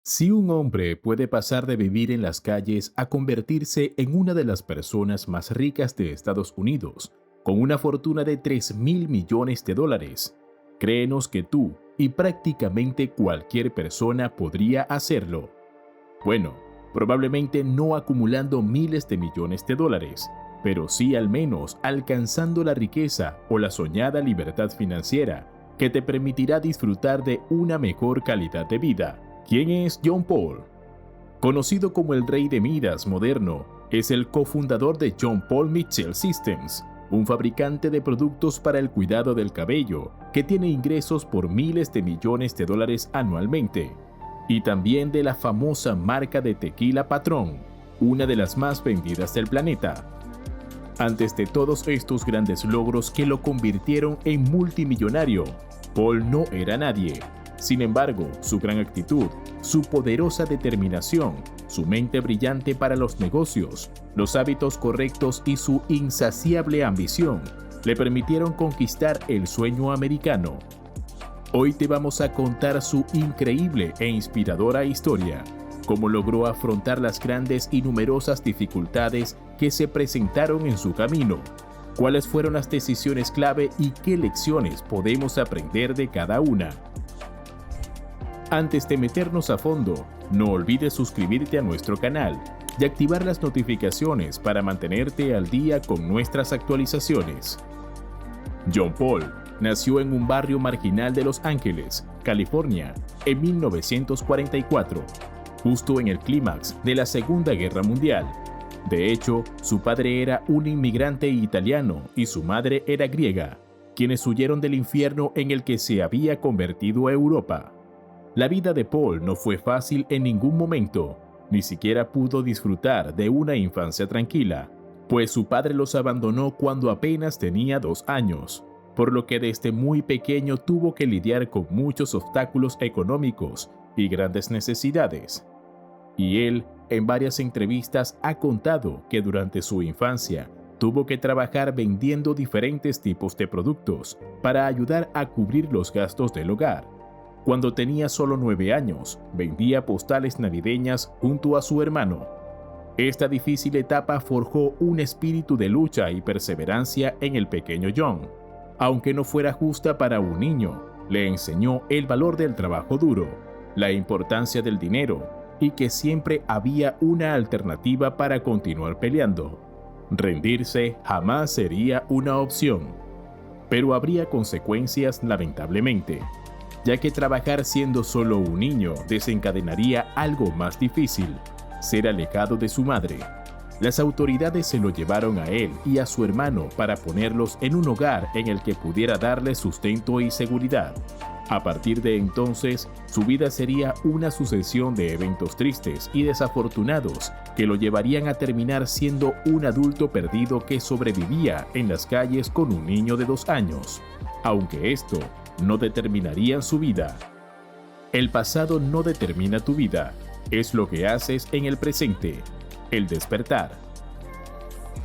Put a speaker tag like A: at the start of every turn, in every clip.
A: Si un hombre puede pasar de vivir en las calles a convertirse en una de las personas más ricas de Estados Unidos, con una fortuna de $3.000 millones, créenos que tú y prácticamente cualquier persona podría hacerlo. Bueno, probablemente no acumulando miles de millones de dólares, pero sí al menos alcanzando la riqueza o la soñada libertad financiera que te permitirá disfrutar de una mejor calidad de vida. ¿Quién es John Paul? Conocido como el Rey de Midas moderno, es el cofundador de John Paul Mitchell Systems, un fabricante de productos para el cuidado del cabello que tiene ingresos por miles de millones de dólares anualmente, y también de la famosa marca de tequila Patrón, una de las más vendidas del planeta. Antes de todos estos grandes logros que lo convirtieron en multimillonario, Paul no era nadie. Sin embargo, su gran actitud, su poderosa determinación, su mente brillante para los negocios, los hábitos correctos y su insaciable ambición le permitieron conquistar el sueño americano. Hoy te vamos a contar su increíble e inspiradora historia, cómo logró afrontar las grandes y numerosas dificultades que se presentaron en su camino, cuáles fueron las decisiones clave y qué lecciones podemos aprender de cada una. Antes de meternos a fondo, no olvides suscribirte a nuestro canal y activar las notificaciones para mantenerte al día con nuestras actualizaciones. John Paul nació en un barrio marginal de Los Ángeles, California, en 1944, justo en el clímax de la Segunda Guerra Mundial. De hecho, su padre era un inmigrante italiano y su madre era griega, quienes huyeron del infierno en el que se había convertido Europa. La vida de Paul no fue fácil en ningún momento, ni siquiera pudo disfrutar de una infancia tranquila, pues su padre los abandonó cuando apenas tenía 2 años, por lo que desde muy pequeño tuvo que lidiar con muchos obstáculos económicos y grandes necesidades. Y él, en varias entrevistas, ha contado que durante su infancia tuvo que trabajar vendiendo diferentes tipos de productos para ayudar a cubrir los gastos del hogar. Cuando tenía solo 9 años, vendía postales navideñas junto a su hermano. Esta difícil etapa forjó un espíritu de lucha y perseverancia en el pequeño John. Aunque no fuera justa para un niño, le enseñó el valor del trabajo duro, la importancia del dinero y que siempre había una alternativa para continuar peleando. Rendirse jamás sería una opción, pero habría consecuencias lamentablemente, ya que trabajar siendo solo un niño desencadenaría algo más difícil, ser alejado de su madre. Las autoridades se lo llevaron a él y a su hermano para ponerlos en un hogar en el que pudiera darles sustento y seguridad. A partir de entonces, su vida sería una sucesión de eventos tristes y desafortunados que lo llevarían a terminar siendo un adulto perdido que sobrevivía en las calles con un niño de 2 años, aunque esto no determinaría su vida. El pasado no determina tu vida, es lo que haces en el presente, el despertar.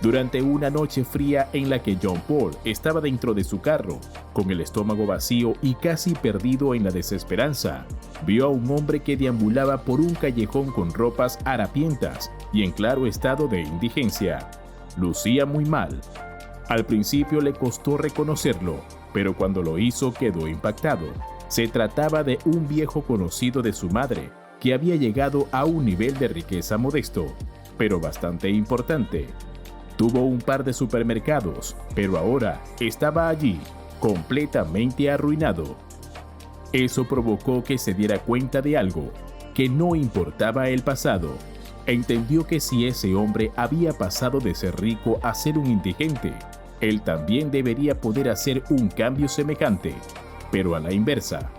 A: Durante una noche fría en la que John Paul estaba dentro de su carro, con el estómago vacío y casi perdido en la desesperanza, vio a un hombre que deambulaba por un callejón con ropas harapientas y en claro estado de indigencia. Lucía muy mal. Al principio le costó reconocerlo, pero cuando lo hizo quedó impactado. Se trataba de un viejo conocido de su madre, que había llegado a un nivel de riqueza modesto, pero bastante importante. Tuvo un par de supermercados, pero ahora estaba allí, completamente arruinado. Eso provocó que se diera cuenta de algo, que no importaba el pasado. Entendió que si ese hombre había pasado de ser rico a ser un indigente, él también debería poder hacer un cambio semejante, pero a la inversa.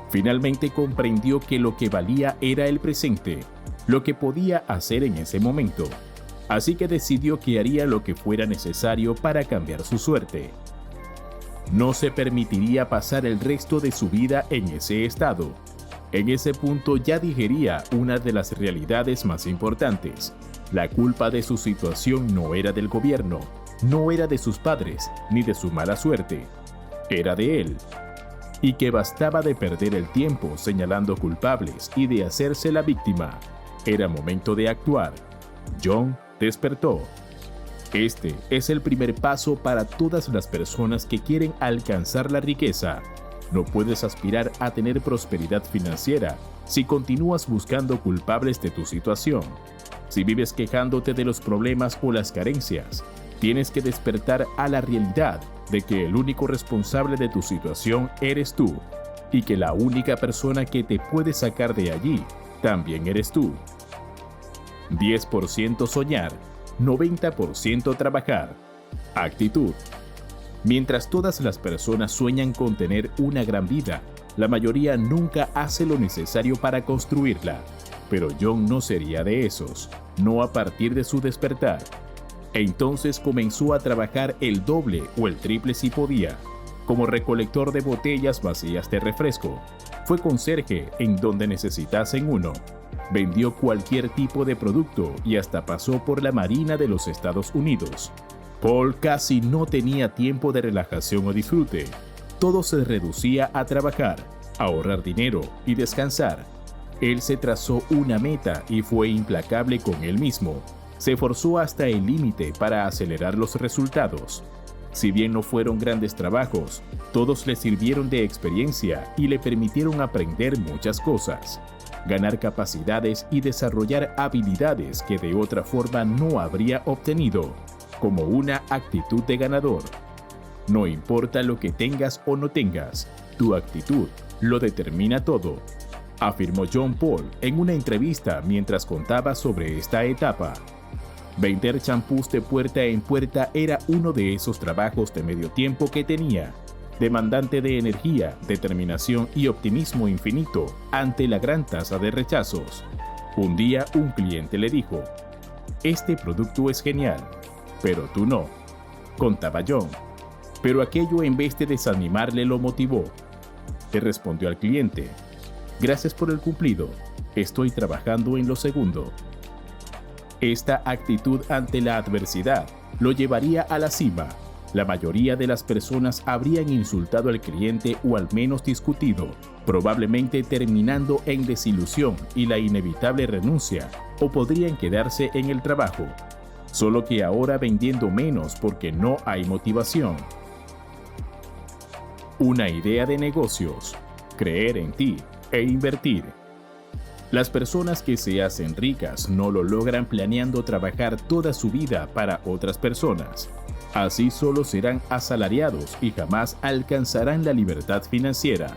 A: Finalmente comprendió que lo que valía era el presente, lo que podía hacer en ese momento. Así que decidió que haría lo que fuera necesario para cambiar su suerte. No se permitiría pasar el resto de su vida en ese estado. En ese punto ya digería una de las realidades más importantes. La culpa de su situación no era del gobierno, no era de sus padres, ni de su mala suerte. Era de él. y que bastaba de perder el tiempo señalando culpables y de hacerse la víctima. Era momento de actuar. John despertó. Este es el primer paso para todas las personas que quieren alcanzar la riqueza. No puedes aspirar a tener prosperidad financiera si continúas buscando culpables de tu situación. Si vives quejándote de los problemas o las carencias, tienes que despertar a la realidad de que el único responsable de tu situación eres tú y que la única persona que te puede sacar de allí también eres tú. 10% soñar, 90% trabajar. Actitud. Mientras todas las personas sueñan con tener una gran vida, la mayoría nunca hace lo necesario para construirla. Pero John no sería de esos, no a partir de su despertar. Entonces comenzó a trabajar el doble o el triple si podía, como recolector de botellas vacías de refresco. Fue conserje en donde necesitasen uno. Vendió cualquier tipo de producto y hasta pasó por la Marina de los Estados Unidos. Paul casi no tenía tiempo de relajación o disfrute. Todo se reducía a trabajar, ahorrar dinero y descansar. Él se trazó una meta y fue implacable con él mismo. Se forzó hasta el límite para acelerar los resultados. Si bien no fueron grandes trabajos, todos le sirvieron de experiencia y le permitieron aprender muchas cosas, ganar capacidades y desarrollar habilidades que de otra forma no habría obtenido, como una actitud de ganador. No importa lo que tengas o no tengas, tu actitud lo determina todo, afirmó John Paul en una entrevista mientras contaba sobre esta etapa. Vender champús de puerta en puerta era uno de esos trabajos de medio tiempo que tenía, demandante de energía, determinación y optimismo infinito ante la gran tasa de rechazos. Un día un cliente le dijo: "Este producto es genial, pero tú no", contaba John. Pero aquello en vez de desanimarle lo motivó. Le respondió al cliente: "Gracias por el cumplido, estoy trabajando en lo segundo". Esta actitud ante la adversidad lo llevaría a la cima. La mayoría de las personas habrían insultado al cliente o al menos discutido, probablemente terminando en desilusión y la inevitable renuncia, o podrían quedarse en el trabajo, solo que ahora vendiendo menos porque no hay motivación. Una idea de negocios, creer en ti e invertir. Las personas que se hacen ricas no lo logran planeando trabajar toda su vida para otras personas. Así solo serán asalariados y jamás alcanzarán la libertad financiera.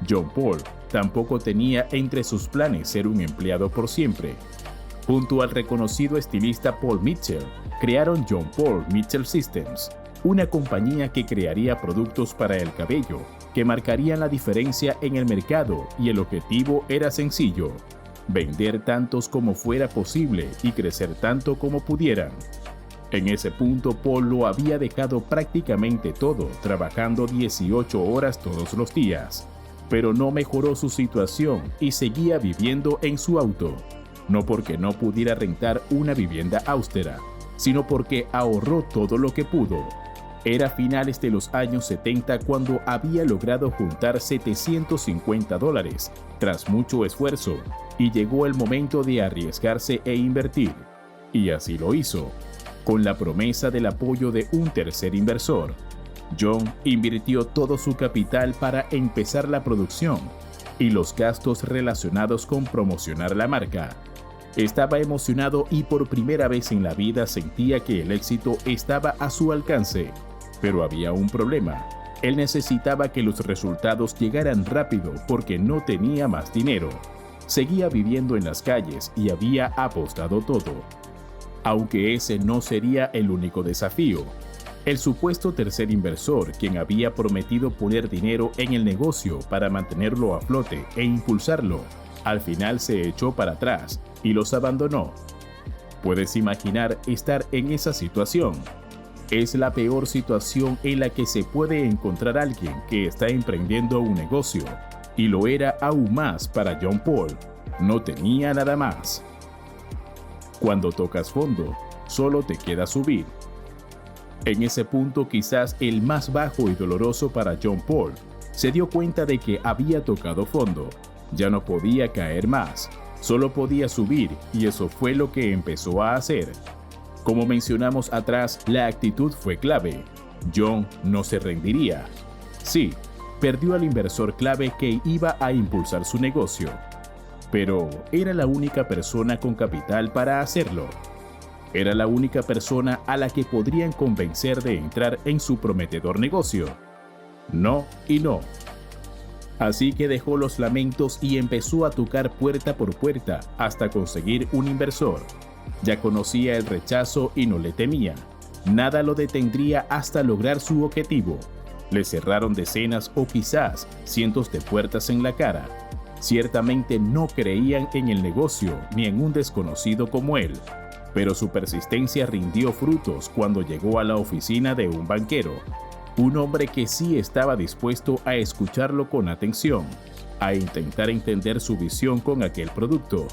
A: John Paul tampoco tenía entre sus planes ser un empleado por siempre. Junto al reconocido estilista Paul Mitchell, crearon John Paul Mitchell Systems, una compañía que crearía productos para el cabello que marcarían la diferencia en el mercado, y el objetivo era sencillo: vender tantos como fuera posible y crecer tanto como pudieran. En ese punto Paul lo había dejado prácticamente todo, trabajando 18 horas todos los días, pero no mejoró su situación y seguía viviendo en su auto, no porque no pudiera rentar una vivienda austera, sino porque ahorró todo lo que pudo. Era finales de los años 70 cuando había logrado juntar $750 tras mucho esfuerzo, y llegó el momento de arriesgarse e invertir. Y así lo hizo, con la promesa del apoyo de un tercer inversor. John invirtió todo su capital para empezar la producción y los gastos relacionados con promocionar la marca. Estaba emocionado y por primera vez en la vida sentía que el éxito estaba a su alcance. Pero había un problema. Él necesitaba que los resultados llegaran rápido porque no tenía más dinero. Seguía viviendo en las calles y había apostado todo. Aunque ese no sería el único desafío. El supuesto tercer inversor, quien había prometido poner dinero en el negocio para mantenerlo a flote e impulsarlo, al final se echó para atrás y los abandonó. ¿Puedes imaginar estar en esa situación? Es la peor situación en la que se puede encontrar alguien que está emprendiendo un negocio, y lo era aún más para John Paul. No tenía nada más. Cuando tocas fondo, solo te queda subir. En ese punto, quizás el más bajo y doloroso para John Paul, se dio cuenta de que había tocado fondo. Ya no podía caer más, solo podía subir, y eso fue lo que empezó a hacer. Como mencionamos atrás, la actitud fue clave. John no se rendiría. Sí, perdió al inversor clave que iba a impulsar su negocio, pero era la única persona con capital para hacerlo. Era la única persona a la que podrían convencer de entrar en su prometedor negocio. No y no. Así que dejó los lamentos y empezó a tocar puerta por puerta hasta conseguir un inversor. Ya conocía el rechazo y no le temía. Nada lo detendría hasta lograr su objetivo. Le cerraron decenas o quizás cientos de puertas en la cara. Ciertamente no creían en el negocio ni en un desconocido como él, pero su persistencia rindió frutos cuando llegó a la oficina de un banquero, un hombre que sí estaba dispuesto a escucharlo con atención, a intentar entender su visión con aquel producto.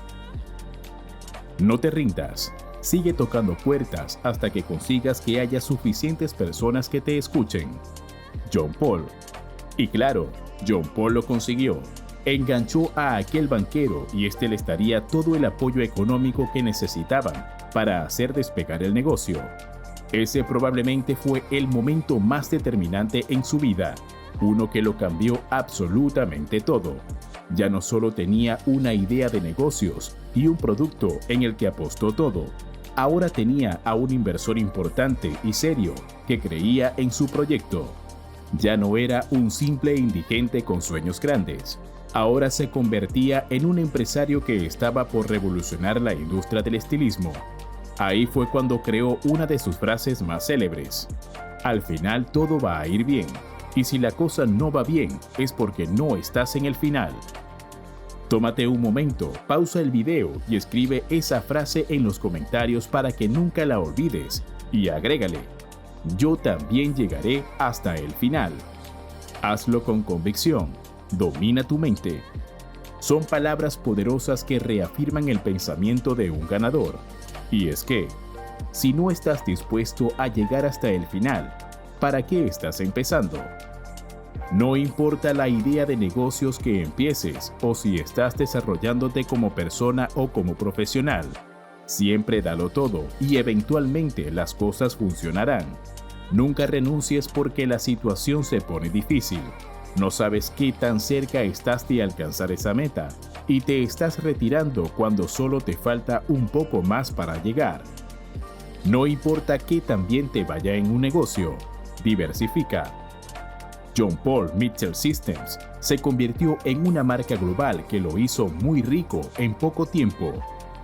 A: No te rindas, sigue tocando puertas hasta que consigas que haya suficientes personas que te escuchen. John Paul. Y claro, John Paul lo consiguió. Enganchó a aquel banquero y este le daría todo el apoyo económico que necesitaban para hacer despegar el negocio. Ese probablemente fue el momento más determinante en su vida, uno que lo cambió absolutamente todo. Ya no solo tenía una idea de negocios y un producto en el que apostó todo, ahora tenía a un inversor importante y serio que creía en su proyecto. Ya no era un simple indigente con sueños grandes. Ahora se convertía en un empresario que estaba por revolucionar la industria del estilismo. Ahí fue cuando creó una de sus frases más célebres: al final todo va a ir bien, y si la cosa no va bien es porque no estás en el final. Tómate un momento, pausa el video y escribe esa frase en los comentarios para que nunca la olvides, y agrégale: yo también llegaré hasta el final. Hazlo con convicción. Domina tu mente. Son palabras poderosas que reafirman el pensamiento de un ganador. Y es que, si no estás dispuesto a llegar hasta el final, ¿para qué estás empezando? No importa la idea de negocios que empieces o si estás desarrollándote como persona o como profesional, siempre dalo todo y eventualmente las cosas funcionarán. Nunca renuncies porque la situación se pone difícil. No sabes qué tan cerca estás de alcanzar esa meta y te estás retirando cuando solo te falta un poco más para llegar. No importa qué tan bien te vaya en un negocio, diversifica. John Paul Mitchell Systems se convirtió en una marca global que lo hizo muy rico en poco tiempo.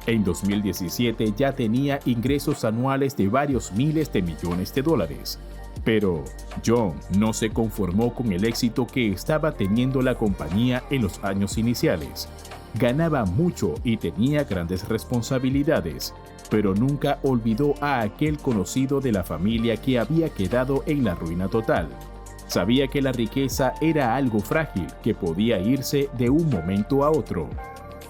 A: En 2017 ya tenía ingresos anuales de varios miles de millones de dólares. Pero John no se conformó con el éxito que estaba teniendo la compañía en los años iniciales. Ganaba mucho y tenía grandes responsabilidades, pero nunca olvidó a aquel conocido de la familia que había quedado en la ruina total. Sabía que la riqueza era algo frágil que podía irse de un momento a otro.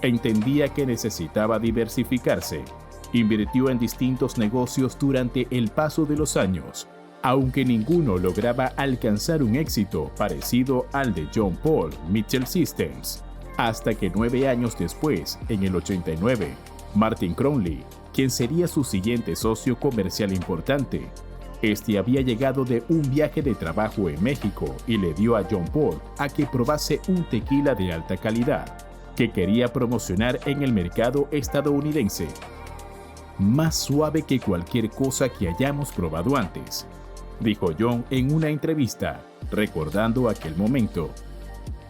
A: Entendía que necesitaba diversificarse. Invirtió en distintos negocios durante el paso de los años, aunque ninguno lograba alcanzar un éxito parecido al de John Paul Mitchell Systems. Hasta que 9 años después, en el 89, Martin Crowley, quien sería su siguiente socio comercial importante, este había llegado de un viaje de trabajo en México y le dio a John Paul a que probase un tequila de alta calidad que quería promocionar en el mercado estadounidense. Más suave que cualquier cosa que hayamos probado antes, dijo John en una entrevista, recordando aquel momento.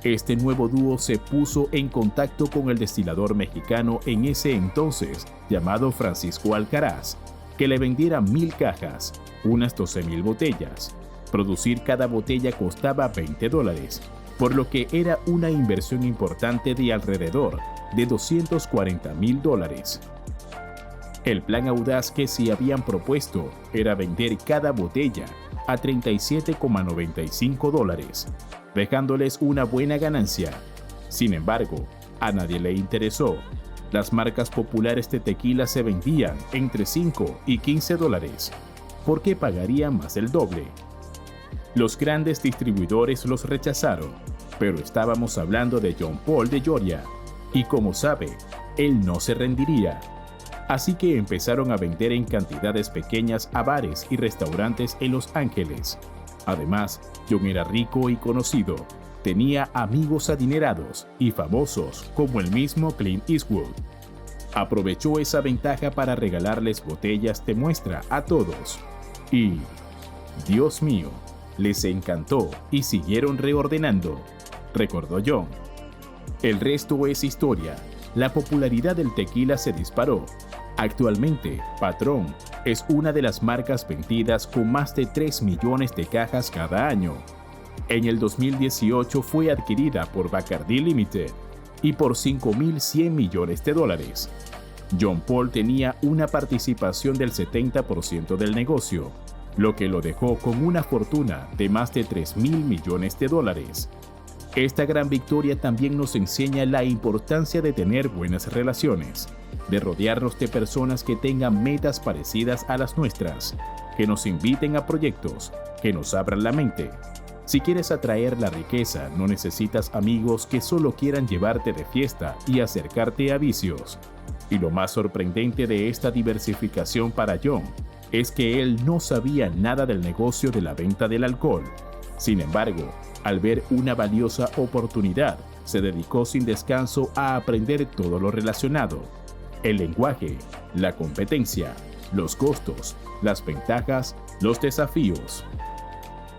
A: Este nuevo dúo se puso en contacto con el destilador mexicano en ese entonces, llamado Francisco Alcaraz, que le vendiera 1,000 cajas, unas 12,000 botellas. Producir cada botella costaba $20, por lo que era una inversión importante de alrededor de $240,000. El plan audaz que se habían propuesto era vender cada botella a $37,95, dejándoles una buena ganancia. Sin embargo, a nadie le interesó. Las marcas populares de tequila se vendían entre $5 y $15. ¿Por qué pagarían más del doble? Los grandes distribuidores los rechazaron. Pero estábamos hablando de John Paul de Georgia, y como sabe, él no se rendiría. Así que empezaron a vender en cantidades pequeñas a bares y restaurantes en Los Ángeles. Además, John era rico y conocido. Tenía amigos adinerados y famosos como el mismo Clint Eastwood. Aprovechó esa ventaja para regalarles botellas de muestra a todos. Y, Dios mío, les encantó y siguieron reordenando, recordó John. El resto es historia. La popularidad del tequila se disparó. Actualmente, Patrón es una de las marcas vendidas con más de 3 millones de cajas cada año. En el 2018 fue adquirida por Bacardi Limited y por $5.100 millones. John Paul tenía una participación del 70% del negocio, lo que lo dejó con una fortuna de más de $3.000 millones. Esta gran victoria también nos enseña la importancia de tener buenas relaciones, de rodearnos de personas que tengan metas parecidas a las nuestras, que nos inviten a proyectos, que nos abran la mente. Si quieres atraer la riqueza, no necesitas amigos que solo quieran llevarte de fiesta y acercarte a vicios. Y lo más sorprendente de esta diversificación para John es que él no sabía nada del negocio de la venta del alcohol. Sin embargo, al ver una valiosa oportunidad, se dedicó sin descanso a aprender todo lo relacionado: el lenguaje, la competencia, los costos, las ventajas, los desafíos.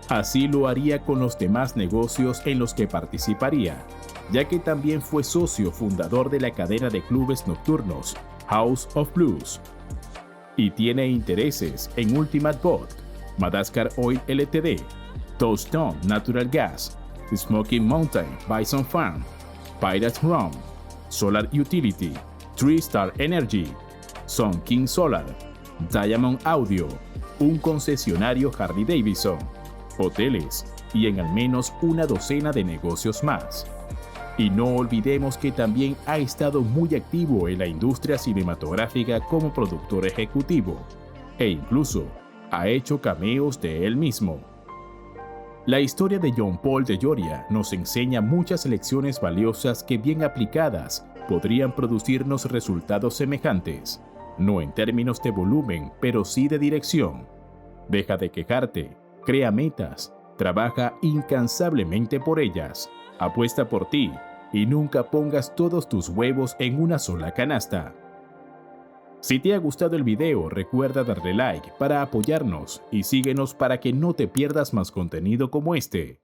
A: Así lo haría con los demás negocios en los que participaría, ya que también fue socio fundador de la cadena de clubes nocturnos House of Blues. Y tiene intereses en Ultimate Bot, Madagascar Oil Ltd., Toadstone Natural Gas, Smoky Mountain Bison Farm, Pirate Rum, Solar Utility, Three Star Energy, Sun King Solar, Diamond Audio, un concesionario Harley Davidson, hoteles y en al menos una docena de negocios más. Y no olvidemos que también ha estado muy activo en la industria cinematográfica como productor ejecutivo, e incluso ha hecho cameos de él mismo. La historia de John Paul de Georgia nos enseña muchas lecciones valiosas que, bien aplicadas, podrían producirnos resultados semejantes, no en términos de volumen, pero sí de dirección. Deja de quejarte, crea metas, trabaja incansablemente por ellas, apuesta por ti y nunca pongas todos tus huevos en una sola canasta. Si te ha gustado el video, recuerda darle like para apoyarnos y síguenos para que no te pierdas más contenido como este.